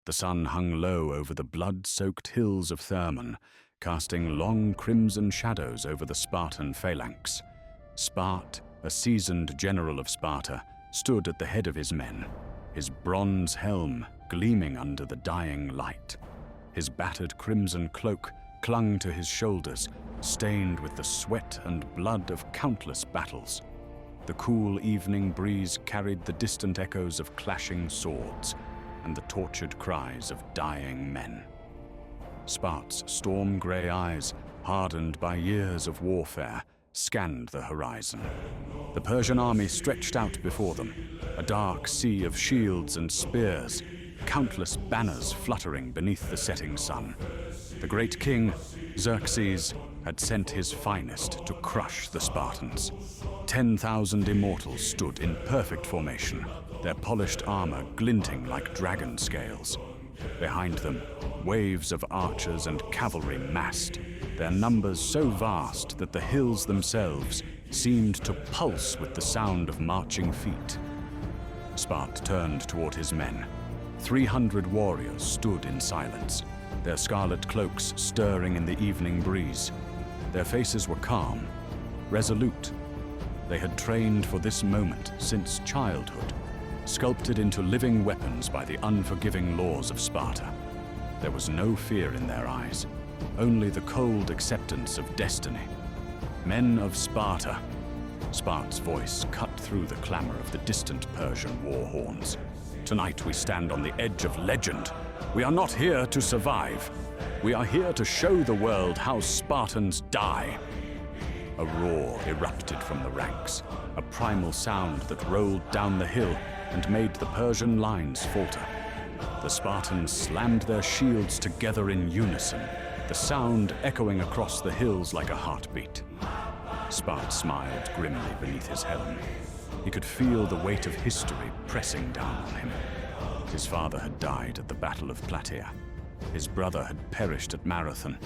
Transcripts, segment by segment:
The sun hung low over the blood-soaked hills of Thermon, casting long crimson shadows over the Spartan phalanx. Spart, a seasoned general of Sparta, stood at the head of his men, his bronze helm gleaming under the dying light. His battered crimson cloak clung to his shoulders, stained with the sweat and blood of countless battles. The cool evening breeze carried the distant echoes of clashing swords and the tortured cries of dying men. Spart's storm-grey eyes, hardened by years of warfare, scanned the horizon. The Persian army stretched out before them, a dark sea of shields and spears, countless banners fluttering beneath the setting sun. The great king, Xerxes, had sent his finest to crush the Spartans. 10,000 immortals stood in perfect formation, their polished armor glinting like dragon scales. Behind them, waves of archers and cavalry massed, their numbers so vast that the hills themselves seemed to pulse with the sound of marching feet. Spart turned toward his men. 300 warriors stood in silence, their scarlet cloaks stirring in the evening breeze. Their faces were calm, resolute. They had trained for this moment since childhood, sculpted into living weapons by the unforgiving laws of Sparta. There was no fear in their eyes, only the cold acceptance of destiny. Men of Sparta. Spart's voice cut through the clamor of the distant Persian war horns. Tonight we stand on the edge of legend. We are not here to survive. We are here to show the world how Spartans die. A roar erupted from the ranks, a primal sound that rolled down the hill and made the Persian lines falter. The Spartans slammed their shields together in unison, the sound echoing across the hills like a heartbeat. Spart smiled grimly beneath his helm. He could feel the weight of history pressing down on him. His father had died at the Battle of Plataea. His brother had perished at Marathon.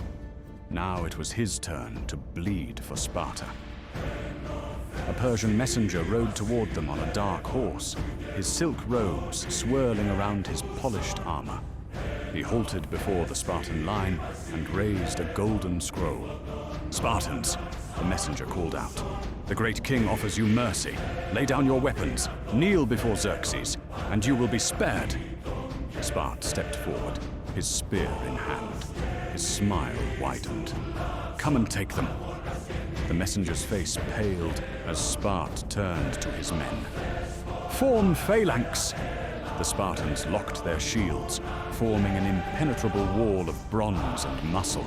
Now it was his turn to bleed for Sparta. A Persian messenger rode toward them on a dark horse, his silk robes swirling around his polished armor. He halted before the Spartan line and raised a golden scroll. "Spartans," the messenger called out, "the great king offers you mercy. Lay down your weapons, kneel before Xerxes, and you will be spared." Spart stepped forward, his spear in hand. His smile widened. "Come and take them." The messenger's face paled as Spart turned to his men. "Form phalanx!" The Spartans locked their shields, forming an impenetrable wall of bronze and muscle.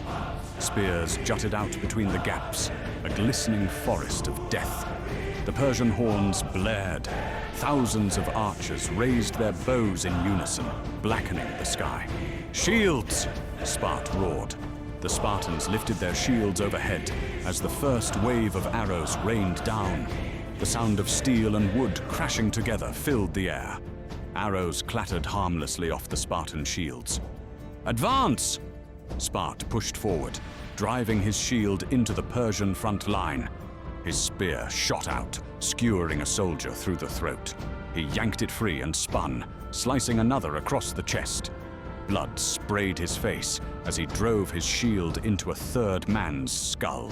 Spears jutted out between the gaps, a glistening forest of death. The Persian horns blared. Thousands of archers raised their bows in unison, blackening the sky. "Shields!" Spart roared. The Spartans lifted their shields overhead as the first wave of arrows rained down. The sound of steel and wood crashing together filled the air. Arrows clattered harmlessly off the Spartan shields. "Advance!" Spart pushed forward, driving his shield into the Persian front line. His spear shot out, skewering a soldier through the throat. He yanked it free and spun, slicing another across the chest. Blood sprayed his face as he drove his shield into a third man's skull.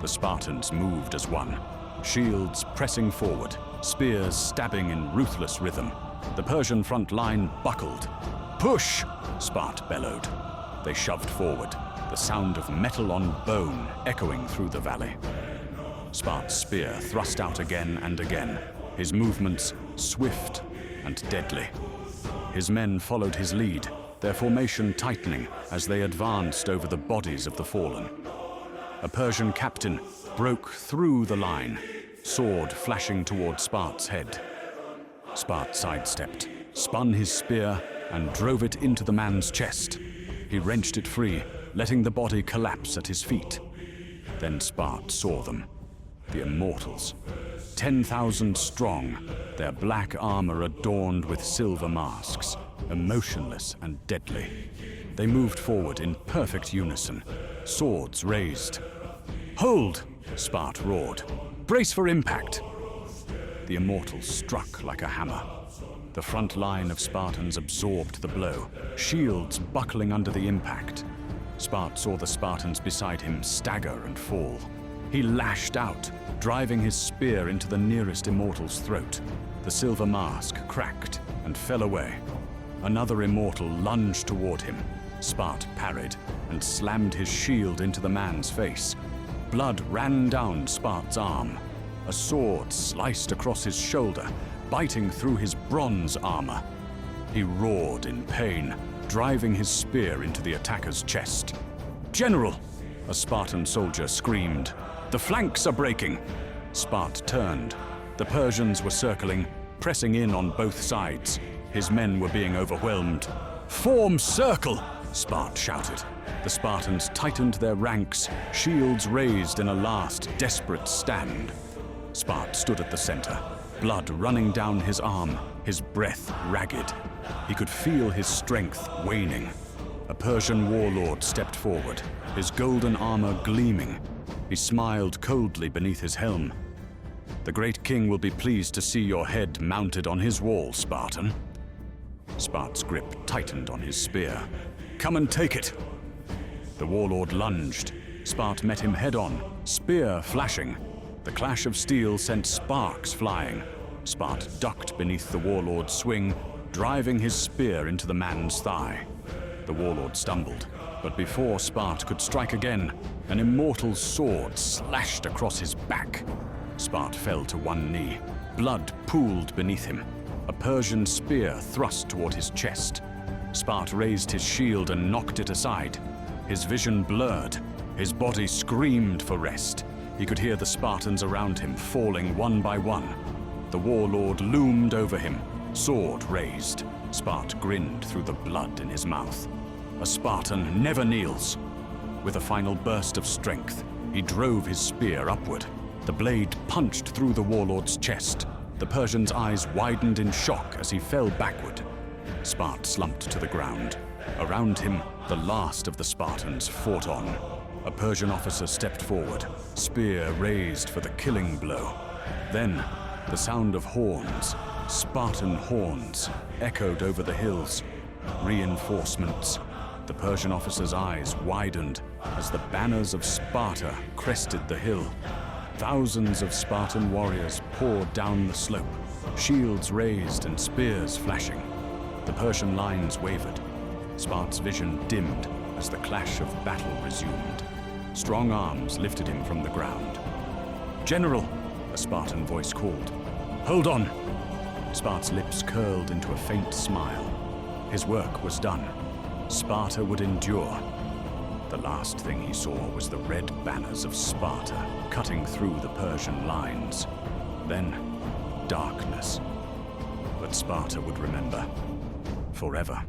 The Spartans moved as one, shields pressing forward, spears stabbing in ruthless rhythm. The Persian front line buckled. "Push!" Spart bellowed. They shoved forward, the sound of metal on bone echoing through the valley. Spart's spear thrust out again and again, his movements swift and deadly. His men followed his lead, their formation tightening as they advanced over the bodies of the fallen. A Persian captain broke through the line, sword flashing toward Spart's head. Spart sidestepped, spun his spear, and drove it into the man's chest. He wrenched it free, letting the body collapse at his feet. Then Spart saw them, the immortals. 10,000 strong, their black armor adorned with silver masks, emotionless and deadly. They moved forward in perfect unison, swords raised. "Hold!" Spart roared. "Brace for impact!" The immortals struck like a hammer. The front line of Spartans absorbed the blow, shields buckling under the impact. Spart saw the Spartans beside him stagger and fall. He lashed out, driving his spear into the nearest immortal's throat. The silver mask cracked and fell away. Another immortal lunged toward him. Spart parried and slammed his shield into the man's face. Blood ran down Spart's arm. A sword sliced across his shoulder, biting through his bronze armor. He roared in pain, driving his spear into the attacker's chest. "General!" a Spartan soldier screamed. "The flanks are breaking!" Spart turned. The Persians were circling, pressing in on both sides. His men were being overwhelmed. "Form circle!" Spart shouted. The Spartans tightened their ranks, shields raised in a last desperate stand. Spart stood at the center, blood running down his arm, his breath ragged. He could feel his strength waning. A Persian warlord stepped forward, his golden armor gleaming. He smiled coldly beneath his helm. "The great king will be pleased to see your head mounted on his wall, Spartan." Spart's grip tightened on his spear. "Come and take it!" The warlord lunged. Spart met him head-on, spear flashing. The clash of steel sent sparks flying. Spart ducked beneath the warlord's swing, driving his spear into the man's thigh. The warlord stumbled, but before Spart could strike again, an immortal sword slashed across his back. Spart fell to one knee. Blood pooled beneath him. A Persian spear thrust toward his chest. Spart raised his shield and knocked it aside. His vision blurred. His body screamed for rest. He could hear the Spartans around him falling one by one. The warlord loomed over him, sword raised. Spart grinned through the blood in his mouth. A Spartan never kneels. With a final burst of strength, he drove his spear upward. The blade punched through the warlord's chest. The Persian's eyes widened in shock as he fell backward. Spart slumped to the ground. Around him, the last of the Spartans fought on. A Persian officer stepped forward, spear raised for the killing blow. Then, the sound of horns, Spartan horns, echoed over the hills. Reinforcements. The Persian officer's eyes widened as the banners of Sparta crested the hill. Thousands of Spartan warriors poured down the slope, shields raised and spears flashing. The Persian lines wavered. Spart's vision dimmed as the clash of battle resumed. Strong arms lifted him from the ground. "General!" a Spartan voice called. "Hold on!" Spart's lips curled into a faint smile. His work was done. Sparta would endure. The last thing he saw was the red banners of Sparta cutting through the Persian lines. Then, darkness. But Sparta would remember forever.